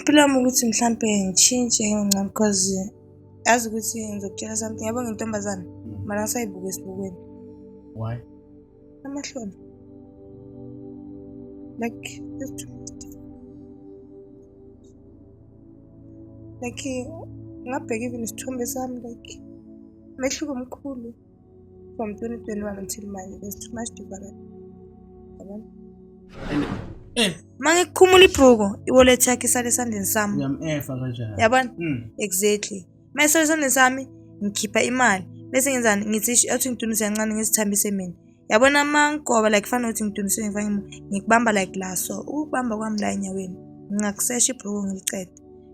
Phela wami ukuthi mhlampe ngitshintshe ngingcono because yazi ukuthi ngizokutshela something yabo ngintombazana mara ngisayibuka esibukweni Why? amahloni like ngabheka even isithombe sami like mehluko omkhulu from 2021 until manje there's too much difference yabona mangikukhumula ibhuku iwallet yakhe isale esandleni sami Uyamefa kanjani? yabona exactly mase esandleni sami ngikhipha imali bese ngenzani ngithi athi ngidunise kancane ngisithambise mina yabona mangoba like fanele ukuthi ngidunise ngifanye ngikubamba like la so ukubamba kwami la enyaweni ngingakusesha ibhuku ngilicede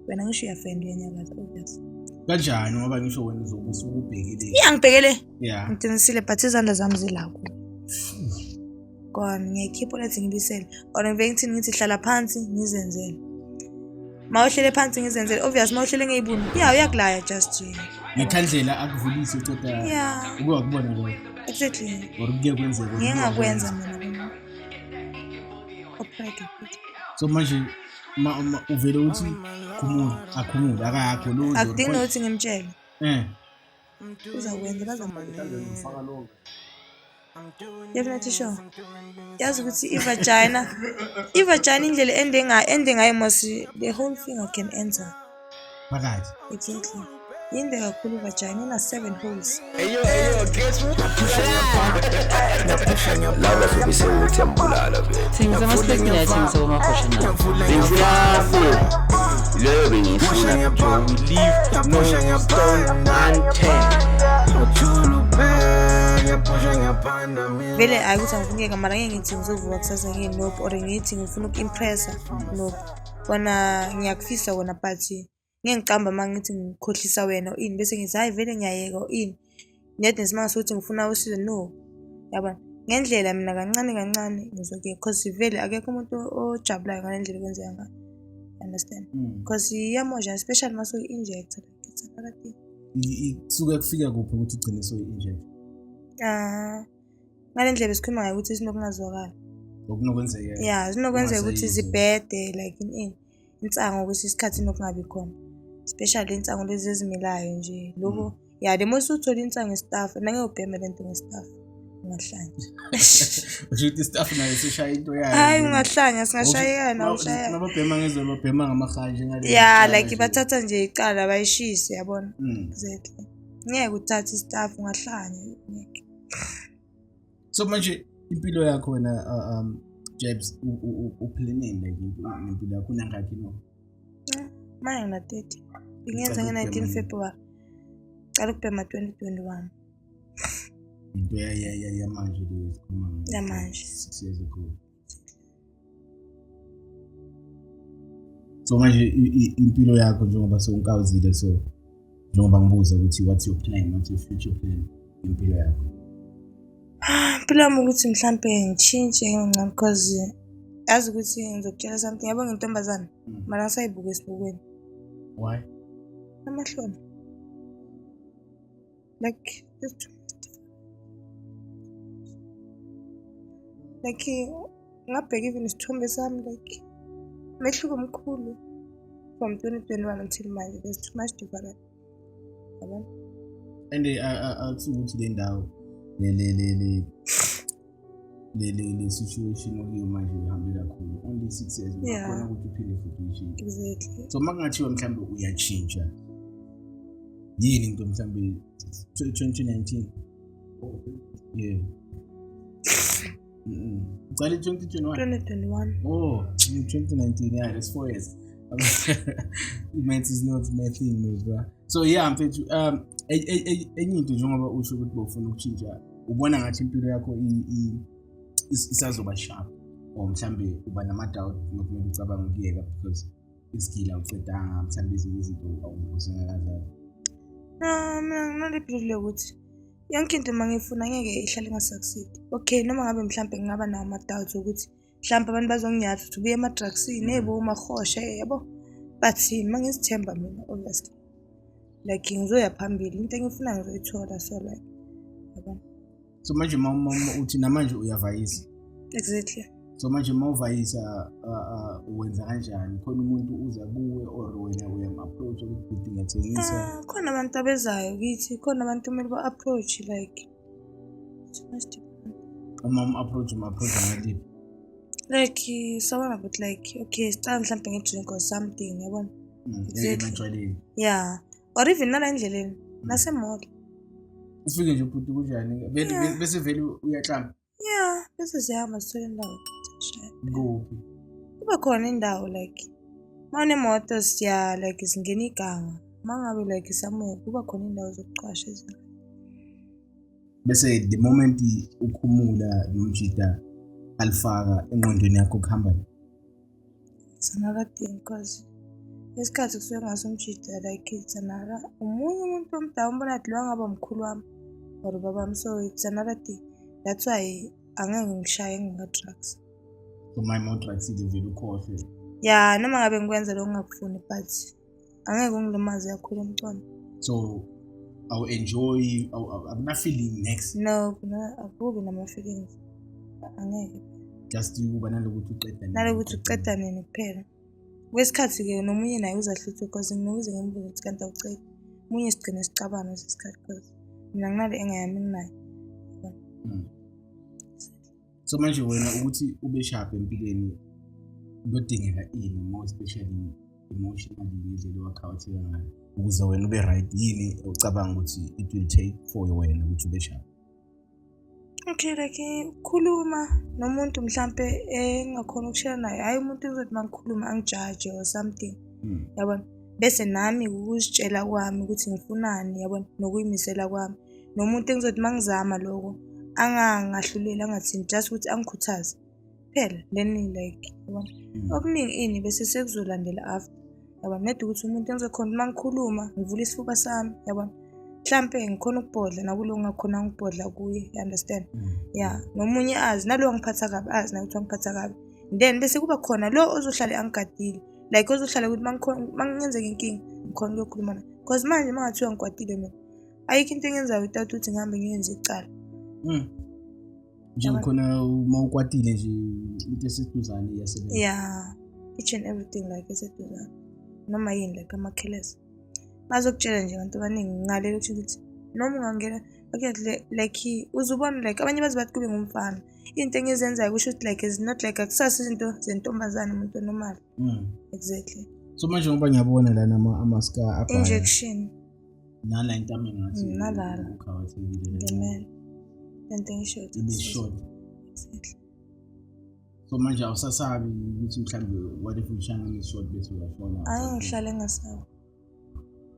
wena ngisho uyafenda uyanyakaza obvious Kanjani ngoba ngisho wena uzokusuka ubhekile. Ngibhekele Yeah. ngidunisile but izandla zami zilako kona ngiyayikhipha lethi ngibisele or ngiveke ngithini ngithi hlala phansi ngizenzele mawuhlele phansi ngizenzele obvious mawuhlele ngeyibuni uyakulaya just nje Ngikhandlela akuvulise uceda. yeah Ube wakubona lo. exactly Or kuye kwenzeka. ngiyengakwenza mina upride So manje uvele uthi akhumula akakho lo. akudingi ukuthi ngimtshele uzakwenza Bazofaka lo. definitely sure yazi ukuthi i-vagina indlela ende ngayo mosi the whole finger can enter Phakathi. exactly inde kakhulu i-vagina ina 7 holes Lava sobise ukuthi ambulala be. Things amaspekile yathengisa kwamakhoshi na. Leyo bengifuna to leave no stone vele ayikuthi angifungeka mara ngeke ngithi ngizovuka kusasa nope or ngithi ngifuna uku-impressa nope kona ngiyakufisa kona but ngengicamba mangithi ngikhohlisa wena ini bese ngithi hayi vele ngiyayeka ini nedi ngisimanga sokuthi ngifuna usizo no yabona ngendlela mina kancane ngizoke because vele akekho umuntu ojabulayo ngale ndlela kwenzeka ngayo understand because iyamosha especially maso injector it's another thing Suke kufika kuphi ukuthi ugcine so inject. ngale ndlela besikhuluma ngayo ukuthi sinokungazwakala Okunokwenzeka. yeah sinokwenzeka ukuthi zibhede like in insango ukuthi isikhathi nokungabi khona especially insango lezi ezimilayo nje lokho yeah the most uthola insango staff nangeke ubheme lento ngestaff ungahlanya Ushuthi staff nayo sishaya into yayo. hayi ungahlanya singashayeka na ushaya Nababhema ngezwe babhema ngamahanje ngale. yeah like bathatha nje icala bayishise yabona exactly ngeke uthathe istaff ungahlanya ngeke So manje impilo yakho wena Jabs uplanning like impilo yakho nangakhi no? manje ngina 30 ngiyenza nge-19 February qala ukubhema 2021 Into ya manje le sikhuluma ngayo. Ya manje. 6 years ago. So manje impilo yakho njengoba sewunkawuzile so njengoba ngibuza ukuthi what's your plan, what's your future plan impilo yakho? Phela wami ukuthi mhlampe ngitshintshe ngingcono because yazi ukuthi ngizokutshela something yabo ngintombazana mara ngisayibuka esibukweni Why? amahloni ngabheka even isithombe sami like mehluko omkhulu from 2021 until manje there's too much difference yabona And athi ukuthi le ndawo le situation okuyo manje ihambe kakhulu only 6 years ukhona ukuthi uphile futhi uyishintshe. exactly So makungathiwa mhlambe uyatshintsha yini into mhlambe 2019 yeah uqale 2021 oh 2019 yeah that's 4 years math is not my thing bro. So yeah mfethu enye into njengoba usho ukuthi bofuna ukutshintsha ubona ngathi impilo yakho isazoba sharp or mhlambe uba nama-doubt nokumele ucabanga ukuyeka because iskila ucedanga mhlambe ezinye izinto awuzengakazayo. mina nginalibhilile ukuthi yonke into mangifuna ngeke ihlale ngasucceed okay noma ngabe mhlambe ngingaba nawo ama-doubts ukuthi mhlambe abantu bazonginyatha ukuthi ubuye ema-drugsini ebo umahosha yabo but mangizithemba mina obviously like ngizoya phambili into engifuna ngizoyithola so like yabona So manje uthi namanje uyavayisa exactly So manje mawuvayisa wenza kanjani? Khona umuntu uza kuwe or wena uyam-approach ukuthi ngiyathengisa? Khona abantu abezayo kithi, khona abantu kumele ba-approach like Uma-approach ngaliphi? like someone about like okay sicala mhlawumbe nge-drink or something yabona. Eventually. Yeah, or even nala endleleni nasemall. Ufike nje ubhuti kunjani? Bese vele uyaklama? Yeah, bese siyahamba sithole indawo. Kuphi? Kuba khona indawo like mawunemoto siya like singena iganga. Mangabe like somewhere kuba khona indawo zokuqasha ezinye. Bese the moment ukhumula nomjida alifaka engqondweni yakho kuhamba. It's another thing because isikhathi kusuke ngasomjida like it's another umunye umuntu omdala umbona athi lo ngaba mkhulu wami or babami, so it's another thing. That's why angeke ngishaye nginga-drugs. So my more drugs vele ukhohlwe. Yeah, noma ngabe ngikwenza lo ngingakufuni but angeke ungilimaze kakhulu emntwana. So I'll enjoy, I'm not feeling next. No, akubi nama-feelings. Angeke. Just ukuba nalokuthi uqeda nini. Nalokuthi uqeda nini kuphela. Kwesikhathi-ke nomunye naye uzahlutha because nginokuze ngimbuze ukuthi kanti awucedi. Omunye sigcine sicabana sesikhathi because mina nginale engayami nginayo. So manje wena ukuthi ube sharp empilweni kudingeka ini more especially emotionally ngendlela wakhawatheka ngayo ukuze wena ube right yini ucabanga ukuthi it will take for wena ukuthi ube sharp? Okay, like khuluma nomuntu mhlambe engakhona ukushare naye, hayi umuntu uzothi mangikhuluma angijudge or something. Yabona, bese nami ukuzitshela kwami ukuthi ngifunani, yabona, nokuyimisela kwami. Nomuntu engizothi mangizama lokho angangahluleli angathini just ukuthi angikhuthaze. Phela then like yabona. Okuningi ini bese sekuzolandela after. Yabona, nedi ukuthi umuntu engizokhona mangikhuluma ngivula isifuba sami, yabona. Mhlambe ngikhona ukubhodla nakulo ngakhona ngibhodla kuye, you understand? Yeah, nomunye azi nalo ngiphatha kabi azi na ukuthi ngiphatha kabi. Then bese kuba khona lo ozohlala angigadile. Like ozohlala ukuthi mangenzeka inkingi ngikhona ukukhuluma naye. Because manje mangathiwa ngikwatile mina. Ayikho into engenzayo without ukuthi ngihambe ngiyenze icala. Nje khona uma ukwatile nje into eseduzane iyasebenza. Yeah, each and everything like eseduzane. Noma yini like amakhelesi. Bazokutshela nje abantu abaningi ngalelo ukuthi noma ungangena okay like uzubona like abanye bathi kube ngumfana. Into engizenzayo kusho ukuthi like is not like akusasa izinto zentombazana umuntu normal. Exactly. So manje ngoba ngiyabona lana ama-scar abhaya. Injection. Nala into ngathi nalala. Ukhawathekile. The man. Into engishort. Ibe short. Exactly. So manje awusasabi ukuthi mhlambe what if ushanga nge-short bese uyafona. Hayi ngihlale ngasawa.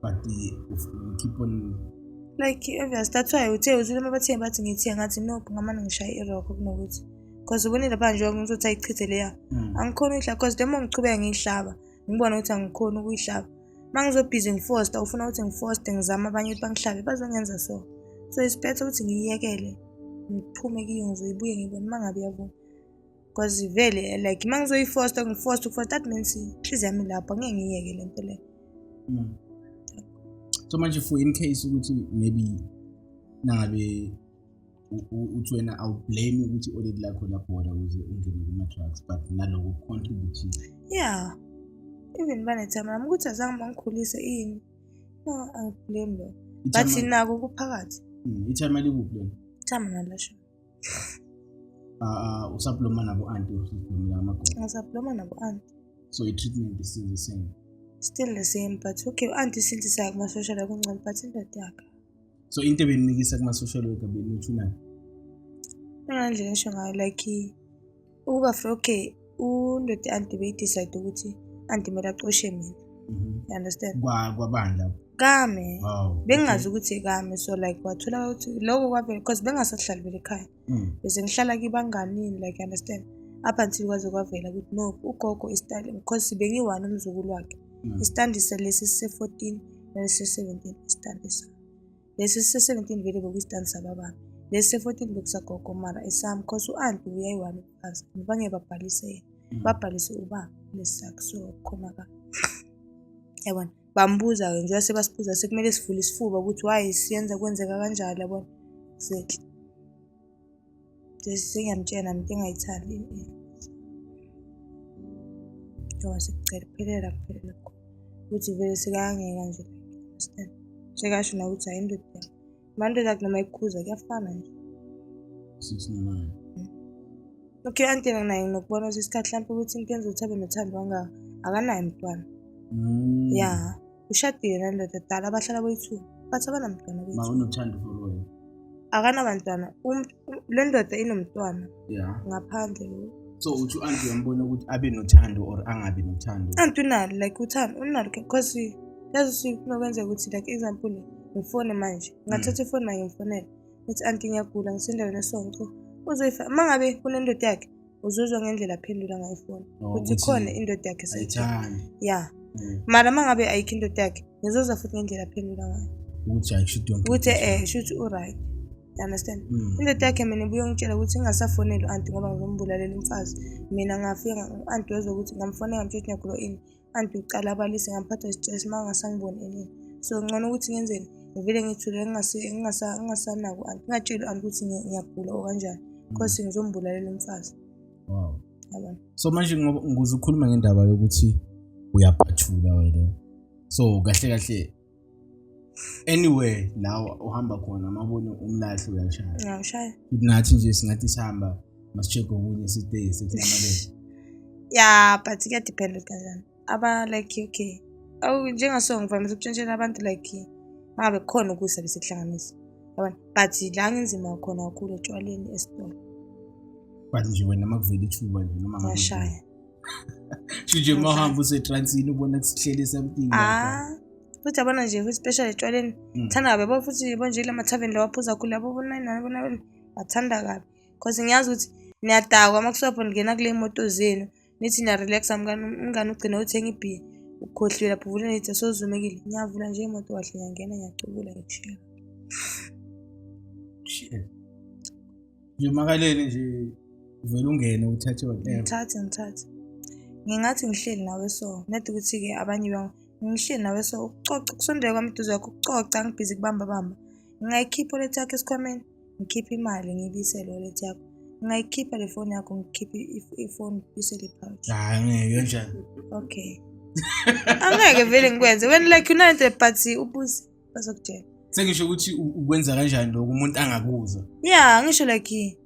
But you keep on like obvious that's why uthe uzulema bathe bathi ngithe ngathi no ngamane ngishaya irock kunokuthi because ubonile manje ngizothi ayichithe leya angikhona uyihlaba because demo ngichubeka ngiyihlaba ngibona ukuthi angikhona ukuyihlaba mangizobhizi ngiforce ufuna ukuthi ngiforce ngizama abanye ukuthi bangihlabe bazongenza so it's better ukuthi ngiyekele ngiphume kiyo ngizoyibuye ngibone mangabe yavuma because vele like mangizoyiforce ngiforce that means ihliziyo yami lapho ngeke ngiyeke lento le. So manje for in case ukuthi maybe nangabe uthi wena I'll blame ukuthi already lakho lapho wona ukuze ungene kuma-drugs but naloko contribute. Yeah, even banethama nami ukuthi azange bangikhulise ini no I blame lo but nako kuphakathi. Ithama likuphi lona? Thama nalasho. Usaploma nabo auntie usiploma amagogo. Ngisaploma nabo auntie. So i-treatment is still the same. Still the same but okay auntie since saya kuma-social worker kuncane but into yakhe. So into ebenikisa kuma-social worker benithunani? Ngandlela ngisho ngayo like ukuba for okay undoda auntie beyidecide ukuthi auntie kumele acoshe mina. You understand? Kwabandla. Kame. Wow. Bengazi ukuthi kame so like wathola ukuthi lokho kwavela because bengasahlali vele ekhaya. Bese ngihlala kibanganini like you understand? Up until kwaze kwavela ukuthi no ugogo istyle because bengiwani umzukulu wakhe. Istandisa lesi se-14 nalesi se-17 istandisa. Lesi se-17 vele bokuyistandisa babami. Lesi se-14 bekusagogo mara esami because u-auntie uyayiwani uphasa. Ngibangeke babhalise yena. Babhalise ubaba lesi sakhe so khona ka. Yabona bambuza nje sebasibuza sekumele sivule isifuba ukuthi why siyenza kwenzeka kanjalo yabona. Exactly. Sengiyamtshela into engayithandi. ngoba sekucela kuphelela khona ukuthi vele sekangeka nje understand sekasho na ukuthi ayindoda yakhe mandoda yakhe noma ikhuza kuyafana nje 6 okay anti naye nokubona ukuthi isikhathi mhlawumbe ukuthi inkenzo ukuthi abe nothando kangaka akanayo umntwana ya ushadile nandoda dala abahlala boyi-2 but abanamntwana ma boyi-2 unothando for wena akanabantwana le ndoda inomntwana yeah ngaphandle so uthi u-anti uyambona ukuthi abe nothando or angabi nothando anti unalo like uthando unalo because yazi kunokwenzeka ukuthi like example ngifone manje ngathatha ifoni naye ngimfonela ukuthi anti ngiyagula ngisendaweni esonto uzoyifa mangabe kunendoda yakhe uzuzwa ngendlela aphendula ngayo ifoni ukuthi khona indoda yakhe ayithandi ya mara mangabe ayikho indoda yakhe ngizozwa futhi ngendlela aphendula ngayo ukuthi ayishuthi ukuthi shuthi right you understand indoda yakhe mina ibuye ngitshela ukuthi ngingasafoneli anti ngoba ngizombulalela umfazi mina ngafika anti wezwe ukuthi ngamfonela ngamtshela ngiyagula ini anti ucala abalise ngamphatha istress mangasangiboni enini so ngcono ukuthi ngenzeni ngivele ngithule ngingasanako anti ngatshela anti ukuthi ngiyagula okanjani because ngizombulalela umfazi wow yabona so manje ngoba nguzukhuluma ngendaba yokuthi uyaphathula wena so kahle anyway la uhamba khona mabone umlahlo uyashaya ngiyashaya nathi nje singathi sihamba masicheck okunye sitay sekulamale ya but kuyadepend kanjani aba like okay awu njengaso ngivamise ukutshentshela abantu like ngabe khona ukusa besekuhlanganisa yabona but la ngenzima khona kakhulu etshwaleni esitolo but nje wena makuvela ithuba nje noma ngiyashaya nje mahamba usetransini ubona kusihlele something lapha futhi abona nje futhi special etshwaleni thanda kabi yabo futhi bonje la mathaveni lawa phuza khulu yabo bona bathanda kabi because ngiyazi ukuthi niyadakwa makusapho ngena kule moto zenu nithi niya relax mngani ugcina uthenga ibhiya ukhohliwe lapho uvule nithi sozumekile ngiyavula nje imoto kahle ngiyangena ngiyacubula ngikushiya shit nje makalele nje uvela ungene uthathe whatever ngithathe ngingathi ngihleli nawe so nedi ukuthi ke abanye ngihleli nawe so ucoca kusondela kwami duze yakho ucoca ngibhizi kubamba ngingayikhipha le yakho esikhwameni ngikhipha imali ngibisele le yakho ngingayikhipha le phone yakho ngikhipha ifone bisele pouch ngeke kanjani okay angeke vele ngikwenze when like unante but ubuzi bazokutshela sengisho ukuthi ukwenza kanjani lokho umuntu angakuzwa yeah ngisho like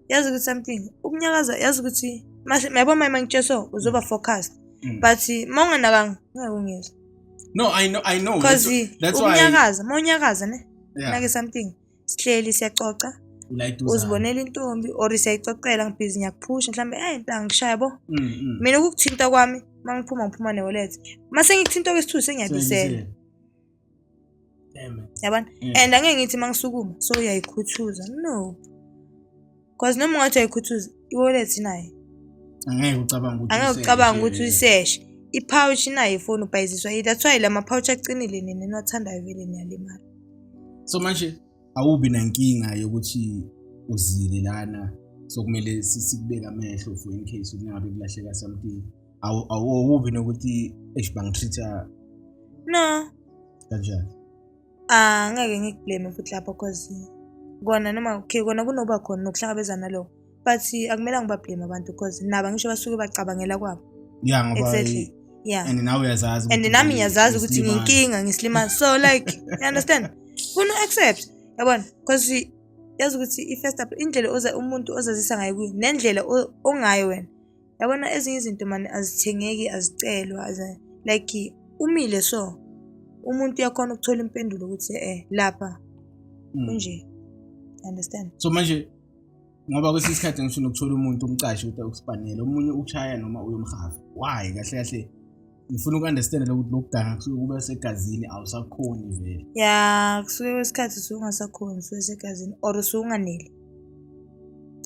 yazi ukuthi something ukunyakaza yazi ukuthi mayabo mama ngitsheso uzoba focused but mawunganakanga ngeke ungizwe no I know that's why mawunyakaza ne like something sihleli siyacoca like uzibonela intombi or siyayicocela ngibhizi ngiyakuphusha mhlambe ntanga ngishaya yabo mina ukukuthinta kwami mangiphuma ne-wallet mase ngikuthinta kwesithu sengiyabisela yabona and angeke ngithi mangisukuma so uyayikhuthuza no because noma ungathi uyayikhuthuza i-wallet nayo angeke ucabanga ukuthi uyiseshe i-pouch nayo ifoni ubhayiziswa that's why la ma-pouch acinile nina enothandayo vele niyalimala so manje awubi nankinga yokuthi uzile lana so kumele sikubeka amehlo for in case ungabe kulahleka something awubi nokuthi bangitreata no kanjani ngeke ngikublame futhi lapho because kona noma okay kona kunoba khona nokuhlangabezana lokho but akumele ngibablame abantu because naba ngisho basuke bacabangela kwabo yeah ngoba exactly yeah and nawe uyazazi and nami ngiyazazi ukuthi nginkinga ngisilima so like you understand kuno accept yabona because yazi ukuthi i-first up indlela umuntu ozazisa ngayo kuyi nendlela ongayo wena yabona ezinye izinto manje azithengeki azicelwa like umile so umuntu uyakhona ukuthola impendulo ukuthi lapha kunje understand so manje ngoba kwesinye isikhathi ngisho nokuthola umuntu umcashi ukuspanela omunye ushaya noma uyomhafa why kahle ngifuna ukunderstand ukuthi lokuganga kusuke kube segazini awusakhoni vele ya kusuke kwesikhathi usungasakhoni usuke segazini or usunganeli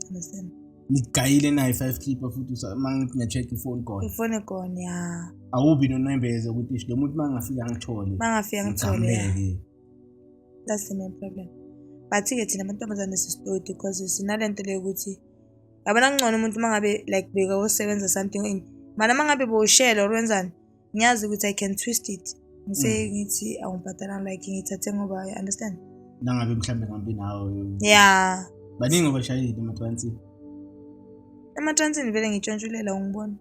understand ngigayile nayo 5 clipper futhi mangithi ngiya-check ifone khona ya awubi nonembeze ukuthi lo muntu mangafika ngithole that's the main problem but-ke thina amantombazane sisitodi because sinalento leyo ukuthi yabona ngcono umuntu mangabe like beka usebenza something mana mangabe bowushela or wenzani ngiyazi ukuthi I can twist it ngithi awungibhadala like ngithathe ngoba I understand nangabe mhlambe ngambi nawe yeah baningi abashayeli ematransini vele ngitshontshulele ungibona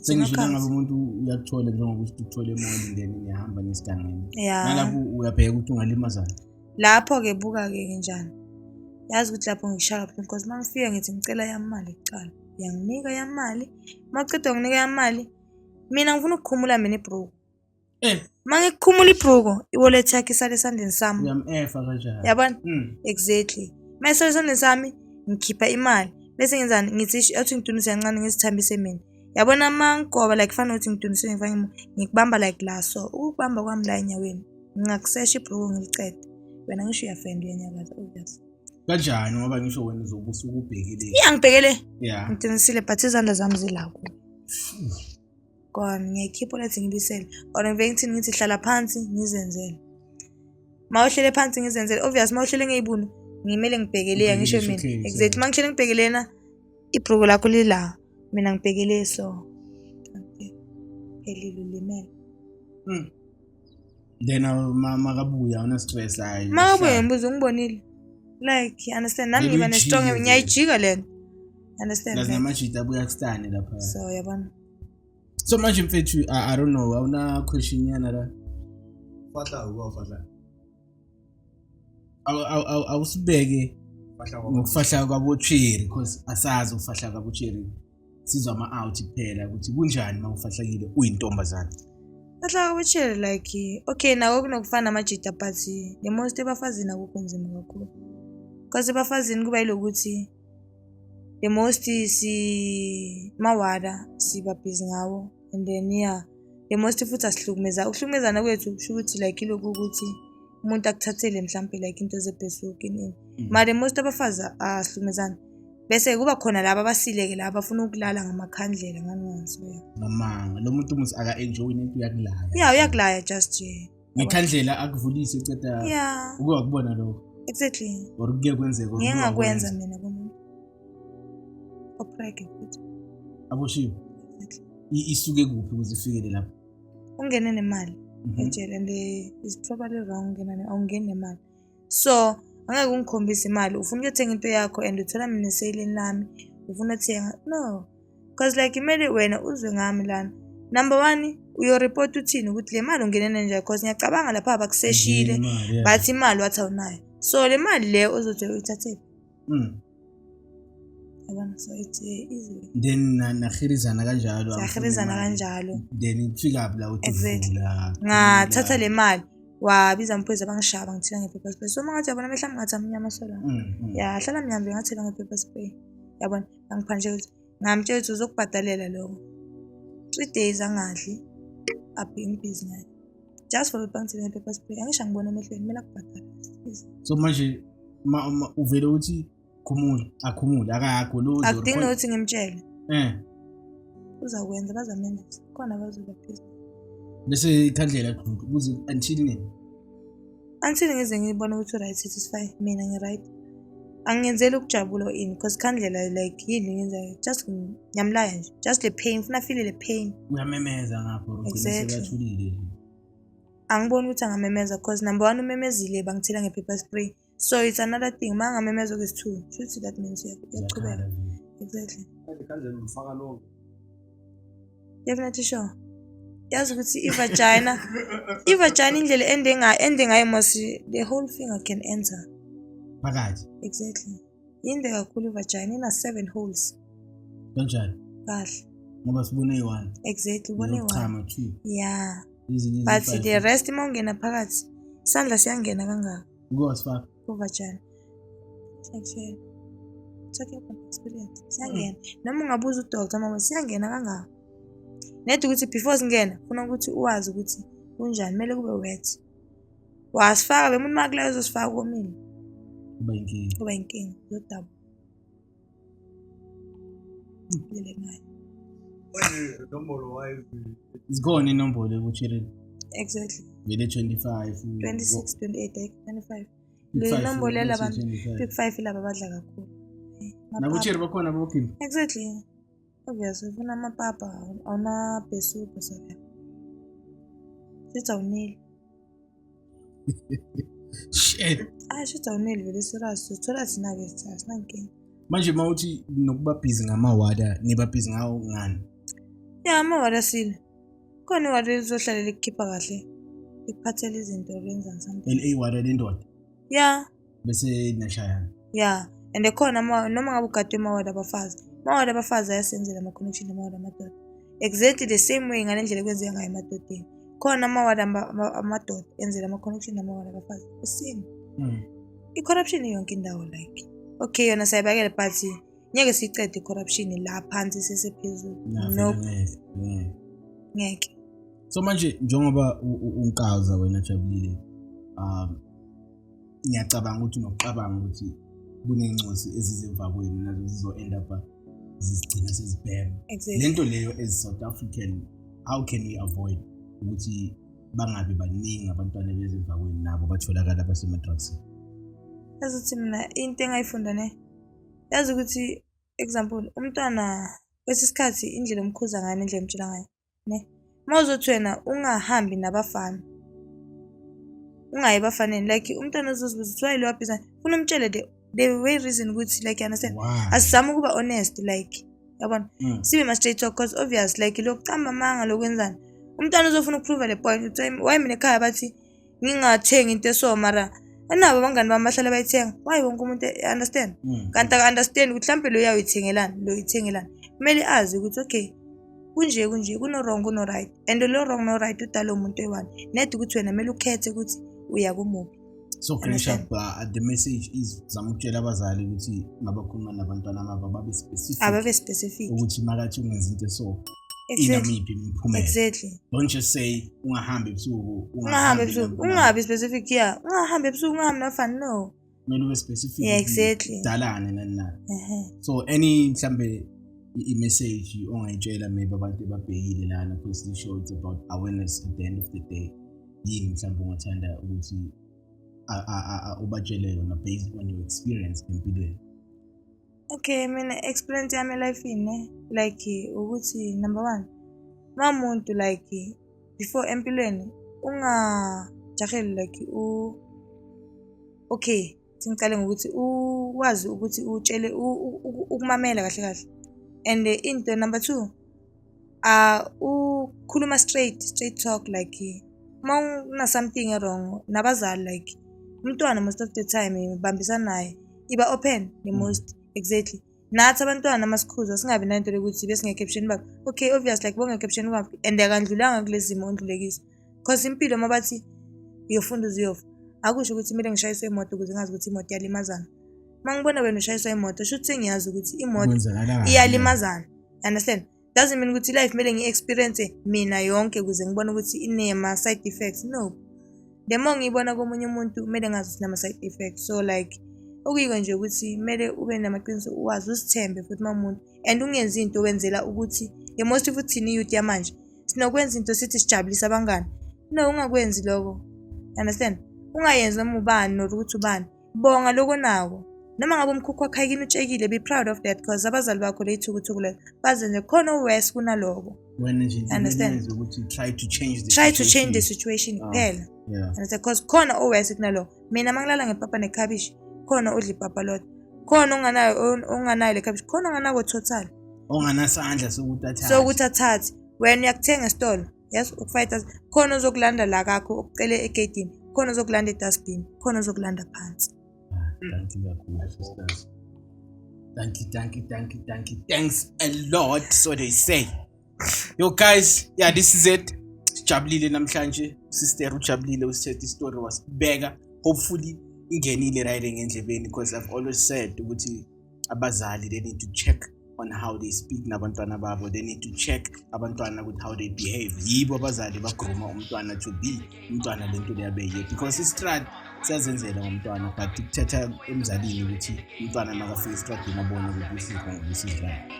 Sengisho ngabe umuntu uyakuthola njengoba uthi uthola imali then niyahamba nesigangeni. Yeah. Nalapho uyabheka ukuthi ungalimazana. Lapho-ke buka-ke njani. Yazi ukuthi lapho ngishaya kabuhlungu because uma ngifika ngithi ngicela yami mali kuqala. Uyanginika yami mali. Uma uceda ukunika yami mali, mina ngifuna ukukhumula mina ibhuku. Uma ngikukhumula ibhuku, i-wallet yakhe isale esandleni sami. Uyam-efa kanjani? Yabona? Exactly. Uma isale esandleni sami, ngikhipha imali. Bese ngenzani? Ngithi athi ngidunise kancane ngizithambise mina. Yabona ama ngoba like fana ukuthi ngidunise ngifanye ngikubamba like la so. Ukubamba kwami la enyaweni. Ngingakusesha ibhuku ngilicede. Wena ngisho uyafenda uyanyakaza obvious. Kanjani ngoba ngisho wena uzobusuku ubhekile. Ngibhekele. Yeah. Ngiqinisile but izandla zami zila ku. Kodwa ngiyayikhipha lethi ngibisele. Or ngiveke ngithini ngithi hlala phansi ngizenzele. Mawuhlele phansi ngizenzele obvious mawuhlele ngeyibuni ngimele ngibhekele ngisho mina. Exactly mangihlele ngibhekelena ibhuku lakho lila mina ngibhekele so. Elilo limele. Then makabuya una stress hayi. Makabuya ngibuza ngibonile. Like you understand nami ngiba nestrong ngiyayijika lento. Understand? Las namajita abuya kustane lapha. So yabona. So manje mfethu I don't know awuna question yana la. Fahla. Awusibeke ngokufahla kwabocheri because asazi ukufahla kwabocheri. Sizwa ama-out kuphela ukuthi kunjani uma ufahlakile uyintombazana. Fahla kwabocheri like okay nawo kunokufana amajita but the most ebafazini akukunzima kakhulu. Because ebafazini kuba yilokuthi the most si mawada siba busy ngawo and then yeah the most futhi ukuhlukumezana kwethu kusho ukuthi like ilokhu ukuthi umuntu akuthathele mhlambe like into zebhesuki ini ma the most abafazi ahlukumezana bese kuba khona laba abasileke laba bafuna ukulala ngamakhandlela nganonke namanga lo muntu umusi aka enjoy into yakulaya uyakulaya just ngekhandlela akuvulise eceda ukubona lokho exactly or kuke kwenzeka ngiyengakwenza mina komuntu opreke futhi aboshiwe isuke kuphi ukuze ifikele lapho ungene nemali ejele and is probably wrong ungene nemali so angeke ungikhombise imali ufuna ukuthenga into yakho and uthola mina seleni lami ufuna ukuthenga no because like imele wena uzwe ngami lana number 1 uyoreport uthini ukuthi le mali ungene nje because ngiyacabanga lapha abakuseshile bathi imali wathi awunayo so le mali le ozothi uyithathe yabona so it's easy then nahirizana kanjalo then ufika la uthula ngathatha le mali wabiza mphoza bangishaba ngithela ngepaper spray so mangathi yabona mehla ngathi amnyama sola hlala mnyambe ngathela ngepaper spray yabona angiphanje ukuthi ngamtshela ukuthi uzokubhadalela lokho 3 days angadli abhing business just for bangithela ngepaper spray angisho ngibona emehlweni kumele akubhadale so manje uvele uthi akhumula akakho lo akudingi ukuthi ngimtshele uzakwenza bazamenza khona bazoba busy bese ikhandlela kuqhubeka ukuze until ngize ngibone ukuthi right satisfy mina ngi-right angenzeli ukujabula in because khandlela like yini ngenza just ngiyamlaya nje just the pain funa feel the pain uyamemeza ngapho usebathulile angiboni ukuthi angamemeza because number 1 umemezile bangithela ngepaper spray so it's another thing mangamemeza kwesi2 should that means uyaqhubeka exactly khandlela umfaka lo definitely sure yazi ukuthi ivagina indlela ende ngayo masi the whole finger can enter phakathi exactly inde kakhulu ivagina ina 7 holes kanjani kahle ngoba sibone 1 exactly ubone 1 yeah but the rest mawungena phakathi isandla siyangena kangaka ukosifaka kuvagina actually talking about experience siyangena noma ungabuza udoctor mama siyangena kangaka net ukuthi before singena ufuna ukuthi uwazi ukuthi kunjani mele kube wet wasifaka bemuntu makulayo uzosifaka komini kuba inkinga zodaba lele nayo nombolo wise isikhona inombolo ekuchireni exactly vele 25 26 28 25 le nombolo labantu 5 laba badla kakhulu nakuchiri bakhona bokhimba exactly obvious ufuna amapapa awuna besuku sabe sitawunile shit sitawunile vele serious uthola thina ke sinankinga manje mawuthi nokuba busy ngamawada niba busy ngawo ngani Ya amaward asile. Khona iward lizohlala likhipha kahle. Likuphathela izinto lenzani something. LA ward lendoda. Yeah. Bese nashayana. Yeah. And khona noma ngabe ugade amaward abafazi. Amaward abafazi ayasenzela ama connection amaward amadoda. Exactly the same way ngalendlela kwenzeka ngayo emadodeni. Khona amaward amadoda enzela ama connection amaward abafazi. Same. I-corruption yonke indawo like. Okay yona sayibakele but ngeke sicede i-corruption la phansi sesephezulu. No. Ngeke. So manje njengoba unkaza wena Jabulile ngiyacabanga ukuthi nokucabanga ukuthi kunengcosi ezizemva kwenu nazo zizo end up zizigcina sezibhema. Lento leyo as South African how can we avoid ukuthi bangabe baningi abantwana bezemva kwenu nabo batholakala basemadragsini? Yazi mina into engayifunda ne yazi ukuthi example umntwana kwesikhathi indlela omkhuza ngayo indlela emtshela ngayo ne mawuzothi wena ungahambi nabafana ungayi bafaneni like umntwana uzozibuza ukuthi why lo wabhiza ufuna umtshele the way reason ukuthi like you understand asizama ukuba honest like yabona sibe ma straight talk because obvious like lokucamba manga lokwenzana umntwana uzofuna ukuprove le point ukuthi why mina ekhaya bathi ngingathengi into eso mara anabo abangani bami bahlala bayithenga why wonke umuntu understand kanti aka understand ukuthi mhlambe lo uyayithengelana kumele azi ukuthi okay kunje kuno wrong kuno right and lo wrong no right udala umuntu eyi-one net ukuthi wena kumele ukhethe ukuthi uya kumuphi. So finish up the message is zama ukutshela abazali ukuthi mabakhuluma nabantwana babo babe specific ukuthi makathi ungenza into so inamiphi imiphumela. Exactly. Don't just say ungahambi ebusuku ungahambi specific yeah ungahambi ebusuku ungahambi nabafana no kumele ube specific. Yeah exactly. Dalane nani. So any mhlambe i-message ongayitshela maybe abantu babhekile lana because the show it's about awareness at the end of the day yini mhlambe ungathanda ukuthi ubatshele yona based on your experience empilweni? Okay mina experience yami life ine like ukuthi number 1 mamuntu like before empilweni ungajaheli like okay singicale ngokuthi uwazi ukuthi utshele ukumamela kahle and into number 2 ukhuluma straight talk like uma something wrong nabazali like umntwana most of the time bambisana naye iba open the most exactly nathi abantwana masikhuza singabi nanto ukuthi bese ngecaption babo okay obvious like bonge caption babo and akandlulanga kulezimo ondlulekisa because impilo mabathi uyofunda uziyofa akusho ukuthi kumele ngishayiswe imoto ukuze ngazi ukuthi imoto iyalimazana mangibona wena ushayiswa imoto shuthi ngiyazi ukuthi imoto iyalimazana understand doesn't mean ukuthi life kumele ngi-experience mina yonke ukuze ngibone ukuthi inema side effects no the more ngiyibona komunye umuntu kumele ngazi ukuthi nama side effects so like okuyiko nje ukuthi kumele ube namaqiniso uwazi usithembe futhi mamuntu and ungenzi into wenzela ukuthi the most futhi ni youth yamanje sinokwenza into sithi sijabulisa abangani no ungakwenzi lokho understand ungayenzi noma ubani nokuthi ubani bonga lokho nako noma ngabe umkhukhu wakhe yini utshekile be proud of that because abazali bakho leyithukuthuku le bazenze khona worse kunaloko when nje understand ukuthi try to change the situation kuphela understand because khona worse kunaloko mina mangilala ngepapa nekhabishi khona udla ipapa lot khona onganayo le cabbage khona onganako total onganasandla sokuthi athathe when uyakuthenga esitolo yes ukufighta khona uzokulanda la kakho ucele egedini khona uzokulanda edustbin khona uzokulanda phansi. Thank you kakhulu sisters. Thank you. Thanks a lot so they say. Yo guys, yeah this is it. Jabulile namhlanje sister uJabulile usithethe story was bigger. Hopefully ingenile right ngendlebeni because I've always said ukuthi abazali they need to check on how they speak nabantwana babo, they need to check abantwana with how they behave. Yibo abazali bagruma umntwana to be umntwana lento leyabeyiyo because istrad siyazenzela ngomntwana but ukuthetha emzalini ukuthi umntwana makafika istradini abone ukuthi this is right.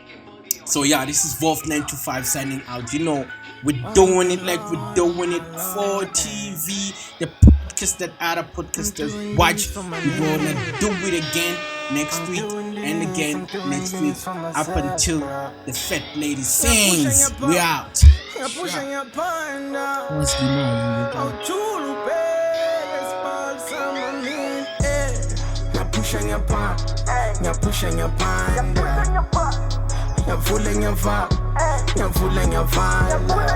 So yeah, this is Wolf 925 signing out. You know, we're doing it like we're doing it for TV. The podcast that other podcasters watch. We're gonna do it again next week and again next week up until the fat lady sings. We out. What's the name? Pushing your pan, ngiyavula ngiyavula ngiyavula ngiyavula